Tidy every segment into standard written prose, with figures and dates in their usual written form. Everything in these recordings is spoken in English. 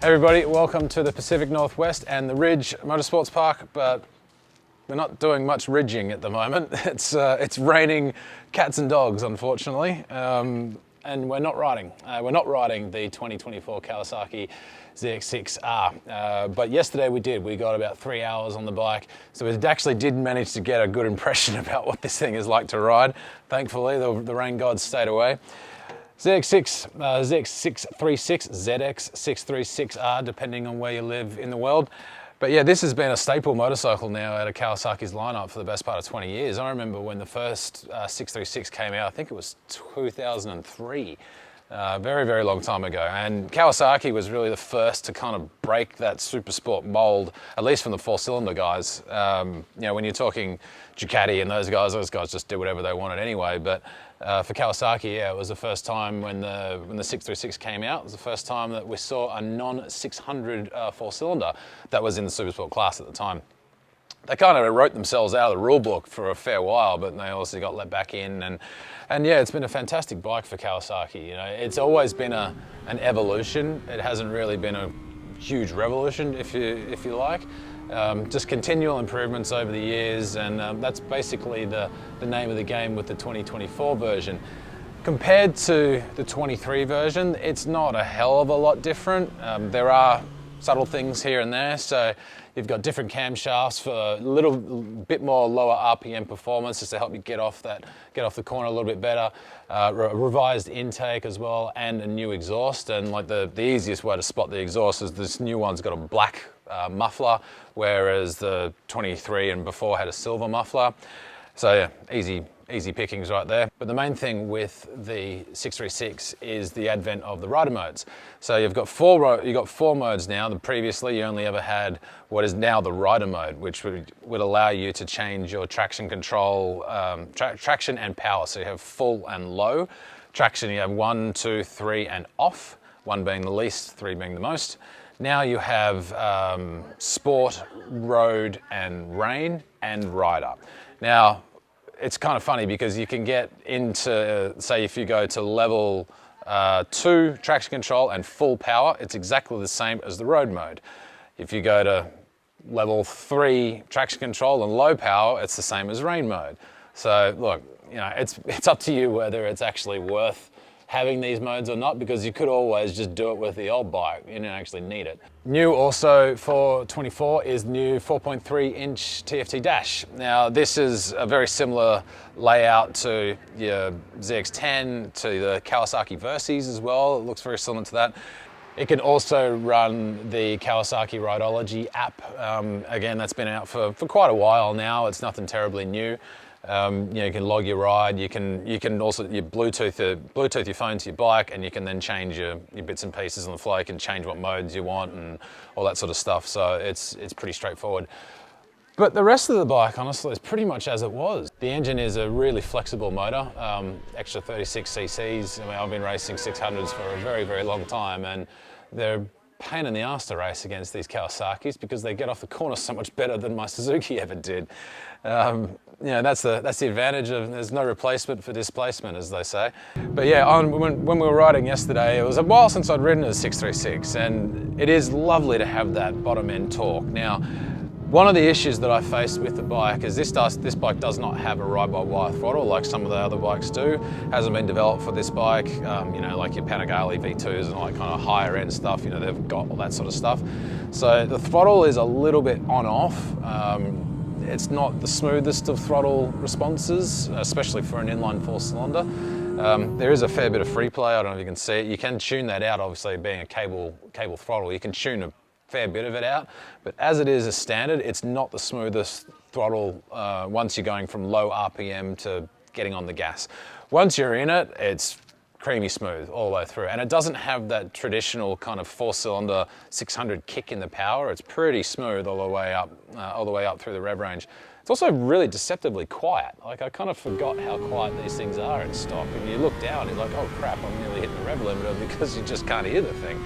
Everybody, welcome to the Pacific Northwest and the Ridge Motorsports Park, but we're not doing much ridging at the moment. It's raining cats and dogs, unfortunately, and we're not riding. We're not riding the 2024 Kawasaki ZX-6R, but yesterday we did. We got about 3 hours on the bike, so we actually did manage to get a good impression about what this thing is like to ride. Thankfully, the rain gods stayed away. ZX-636R, depending on where you live in the world. But yeah, this has been a staple motorcycle now out of Kawasaki's lineup for the best part of 20 years. I remember when the first 636 came out, I think it was 2003. Very, very long time ago. And Kawasaki was really the first to kind of break that Supersport mold, at least from the four-cylinder guys. You know, when you're talking Ducati and those guys just did whatever they wanted anyway. But for Kawasaki, yeah, it was the first time when the 636 came out. It was the first time that we saw a non-600 four-cylinder that was in the Supersport class at the time. They kind of wrote themselves out of the rule book for a fair while, but they also got let back in. And yeah, it's been a fantastic bike for Kawasaki. You know, it's always been an evolution. It hasn't really been a huge revolution, if you like. Just continual improvements over the years, and that's basically the name of the game with the 2024 version. Compared to the 23 version, it's not a hell of a lot different. There are subtle things here and there. So you've got different camshafts for a little bit more lower RPM performance, just to help you get off the corner a little bit better. Revised intake as well, and a new exhaust. And like the easiest way to spot the exhaust is this new one's got a black muffler, whereas the 23 and before had a silver muffler. So yeah, easy pickings right there. But the main thing with the 636 is the advent of the rider modes. So you've got four modes now. Previously you only ever had what is now the rider mode, which would allow you to change your traction control, traction and power. So you have full and low. Traction, you have 1, 2, 3 and off, 1 being the least, 3 being the most. Now you have sport, road and rain and rider. Now, it's kind of funny because you can get into, say if you go to level 2 traction control and full power, it's exactly the same as the road mode. If you go to level 3 traction control and low power, it's the same as rain mode. So look, you know, it's up to you whether it's actually worth having these modes or not, because you could always just do it with the old bike. You don't actually need it. New also for 24 is new 4.3-inch TFT dash. Now this is a very similar layout to your ZX-10, to the Kawasaki Versys as well. It looks very similar to that. It can also run the Kawasaki Rideology app. Again, that's been out for quite a while now. It's nothing terribly new. You know, you can log your ride. You can also Bluetooth your phone to your bike, and you can then change your bits and pieces on the fly. You can change what modes you want and all that sort of stuff. So it's pretty straightforward. But the rest of the bike, honestly, is pretty much as it was. The engine is a really flexible motor, extra 36 cc's. I mean, I've been racing 600s for a very, very long time, and they're a pain in the ass to race against these Kawasaki's because they get off the corner so much better than my Suzuki ever did. You know, that's the advantage of there's no replacement for displacement, as they say. But yeah, when we were riding yesterday, it was a while since I'd ridden a 636, and it is lovely to have that bottom end torque. Now, one of the issues that I faced with the bike is this bike does not have a ride-by-wire throttle like some of the other bikes do. Hasn't been developed for this bike. You know, like your Panigale V2s and all that kind of higher end stuff, you know, they've got all that sort of stuff. So the throttle is a little bit on-off. It's not the smoothest of throttle responses, especially for an inline-four cylinder. There is a fair bit of free play. I don't know if you can see it. You can tune that out, obviously, being a cable throttle. You can tune a fair bit of it out, but as it is a standard, it's not the smoothest throttle once you're going from low RPM to getting on the gas. Once you're in it, it's creamy smooth all the way through, and it doesn't have that traditional kind of four-cylinder 600 kick in the power. It's pretty smooth all the way up through the rev range. It's also really deceptively quiet. Like, I kind of forgot how quiet these things are in stock. And you look down, you're like, oh crap, I'm nearly hitting the rev limiter, because you just can't hear the thing.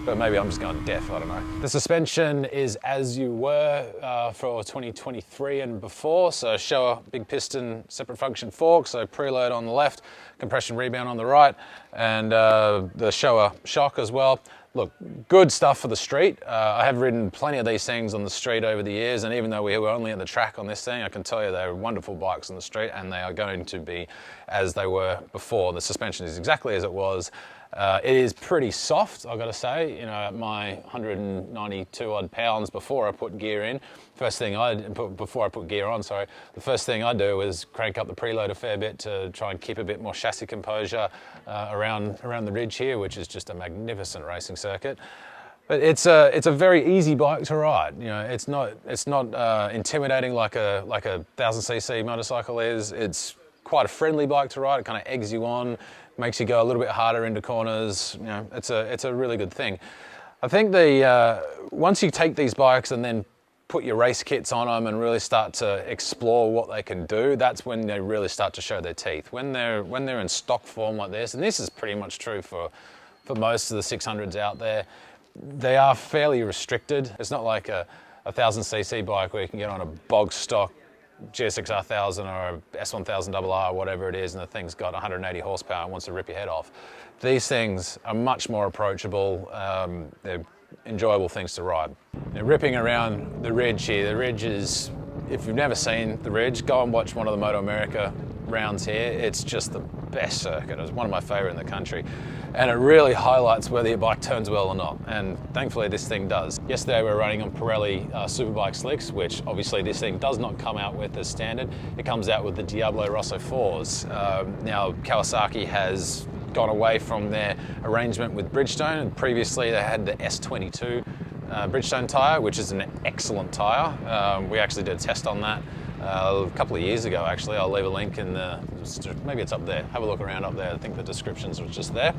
But maybe I'm just going deaf, I don't know. The suspension is as you were for 2023 and before. So Showa big piston separate function fork, so preload on the left, compression rebound on the right, and the Showa shock as well. look, good stuff for the street. I have ridden plenty of these things on the street over the years, and even though we were only at the track on this thing, I can tell you they're wonderful bikes on the street, and they are going to be as they were before. The suspension is exactly as it was. It is pretty soft, I've got to say. You know, at my 192 odd pounds before I put gear in, before I put gear on, sorry, the first thing I do is crank up the preload a fair bit to try and keep a bit more chassis composure around the ridge here, which is just a magnificent racing circuit. But it's a very easy bike to ride. You know, it's not intimidating like a 1000cc motorcycle is. It's quite a friendly bike to ride. It kind of eggs you on, makes you go a little bit harder into corners. You know, it's a really good thing. I think once you take these bikes and then put your race kits on them and really start to explore what they can do, that's when they really start to show their teeth. When they're in stock form like this, and this is pretty much true for most of the 600s out there, they are fairly restricted. It's not like a 1000cc bike where you can get on a bog stock GSX-R1000 or a S1000RR, whatever it is, and the thing's got 180 horsepower and wants to rip your head off. These things are much more approachable. They're enjoyable things to ride. Now, ripping around the ridge here, the ridge is, if you've never seen the ridge, go and watch one of the Moto America rounds here. It's just the best circuit. It's one of my favorite in the country. And it really highlights whether your bike turns well or not. And thankfully this thing does. Yesterday we were running on Pirelli Superbike slicks, which obviously this thing does not come out with as standard. It comes out with the Diablo Rosso 4s. Now Kawasaki has gone away from their arrangement with Bridgestone, and previously they had the S22 Bridgestone tyre, which is an excellent tyre. We actually did a test on that a couple of years ago, actually. I'll leave a link in maybe it's up there. Have a look around up there. I think the descriptions are just there.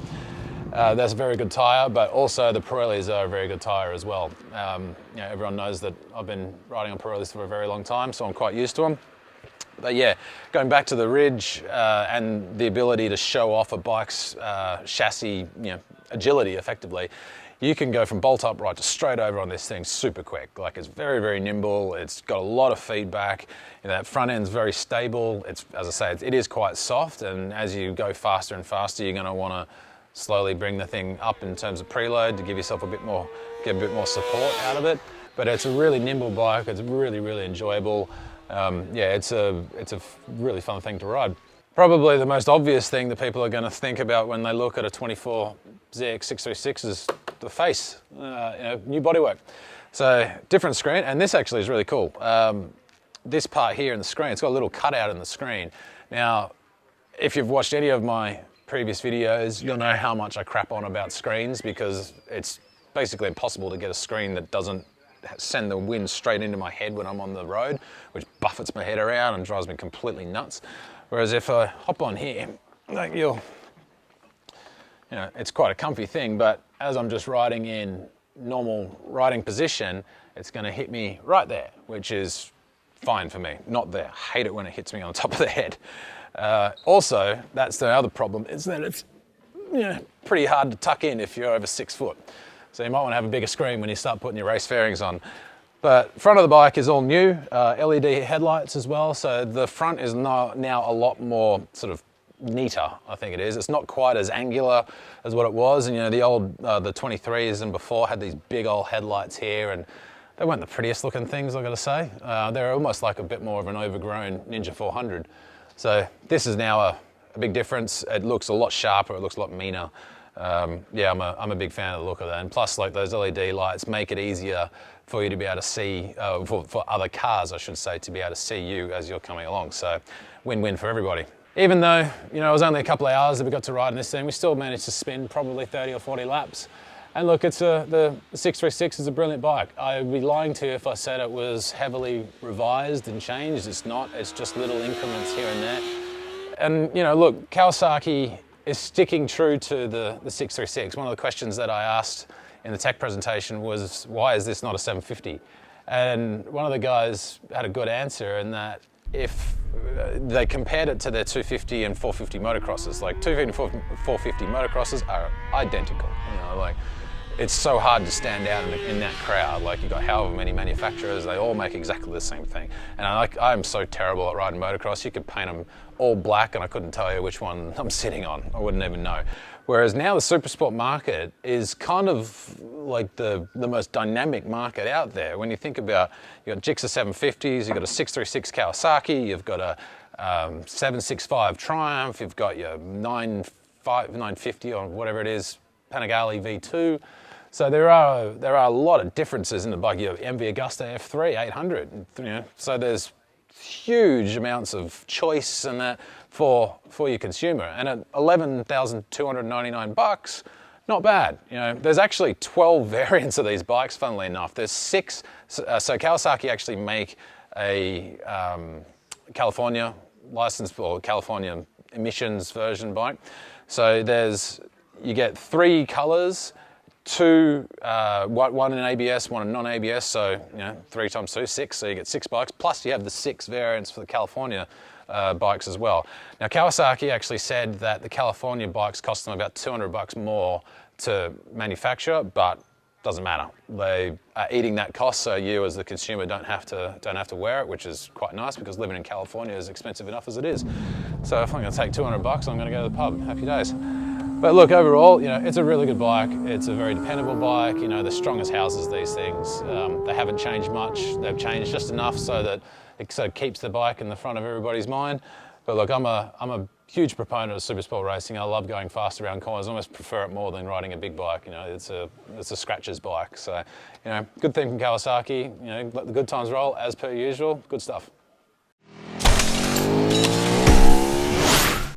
That's a very good tyre, but also the Pirellis are a very good tyre as well. You know, everyone knows that I've been riding on Pirellis for a very long time, so I'm quite used to them. But yeah, going back to the ridge and the ability to show off a bike's chassis, agility effectively, you can go from bolt upright to straight over on this thing super quick. Like, it's very, very nimble. It's got a lot of feedback. You know, that front end's very stable. It's, as I say, it is quite soft, and as you go faster and faster, you're going to want to slowly bring the thing up in terms of preload to give yourself get a bit more support out of it. But it's a really nimble bike. It's really, really enjoyable. Yeah, it's a really fun thing to ride. Probably the most obvious thing that people are going to think about when they look at a 24 ZX-6R is the face, new bodywork. So different screen, and this actually is really cool. This part here in the screen, it's got a little cutout in the screen. Now, if you've watched any of my previous videos, you'll know how much I crap on about screens, because it's basically impossible to get a screen that doesn't send the wind straight into my head when I'm on the road, which buffets my head around and drives me completely nuts. Whereas if I hop on here, like it's quite a comfy thing, but as I'm just riding in normal riding position, it's going to hit me right there, which is fine for me, not there. I hate it when it hits me on the top of the head. Also, that's the other problem, is that it's pretty hard to tuck in if you're over 6 foot. So you might want to have a bigger screen when you start putting your race fairings on. But front of the bike is all new, LED headlights as well, so the front is now a lot more sort of neater, I think it is. It's not quite as angular as what it was, and the old, the 23s and before had these big old headlights here, and they weren't the prettiest looking things, I've got to say. They're almost like a bit more of an overgrown Ninja 400. So this is now a big difference. It looks a lot sharper, it looks a lot meaner. Yeah, I'm a big fan of the look of that, and plus, like, those LED lights make it easier for you to be able to see, for other cars, I should say, to be able to see you as you're coming along. So win-win for everybody. Even though, it was only a couple of hours that we got to ride in this thing, we still managed to spin probably 30 or 40 laps. And look, the 636 is a brilliant bike. I would be lying to you if I said it was heavily revised and changed. It's not, it's just little increments here and there. And look, Kawasaki is sticking true to the 636. One of the questions that I asked in the tech presentation was, why is this not a 750? And one of the guys had a good answer, in that if they compared it to their 250 and 450 motocrosses, like 250 and 450 motocrosses are identical. it's so hard to stand out in that crowd. Like, you've got however many manufacturers, they all make exactly the same thing. And I'm so terrible at riding motocross. You could paint them all black and I couldn't tell you which one I'm sitting on. I wouldn't even know. Whereas now the Supersport market is kind of like the most dynamic market out there. When you think about, you've got GSX-R750s, you've got a 636 Kawasaki, you've got a 765 Triumph, you've got your 950 or whatever it is, Panigale V2. So there are a lot of differences in the bike. You have MV Agusta F3 800, you know, so there's huge amounts of choice and that for your consumer. And at $11,299, not bad. You know, there's actually 12 variants of these bikes, funnily enough. There's 6, so Kawasaki actually make a California license or California emissions version bike. So you get 3 colors, 2, one in ABS, one in non-ABS, so, you know, 3 times 2, 6, so you get 6 bikes, plus you have the 6 variants for the California bikes as well. Now, Kawasaki actually said that the California bikes cost them about $200 more to manufacture, but doesn't matter. They are eating that cost, so you as the consumer don't have to wear it, which is quite nice because living in California is expensive enough as it is. So if I'm going to take $200, I'm going to go to the pub. Happy days. But look, overall, you know, it's a really good bike. It's a very dependable bike. You know, they're strong as houses, these things. They haven't changed much. They've changed just enough so that it sort of keeps the bike in the front of everybody's mind. But look, I'm a huge proponent of Supersport racing. I love going fast around corners. I almost prefer it more than riding a big bike. You know, it's a scratcher's bike. So, you know, good thing from Kawasaki. You know, let the good times roll as per usual. Good stuff.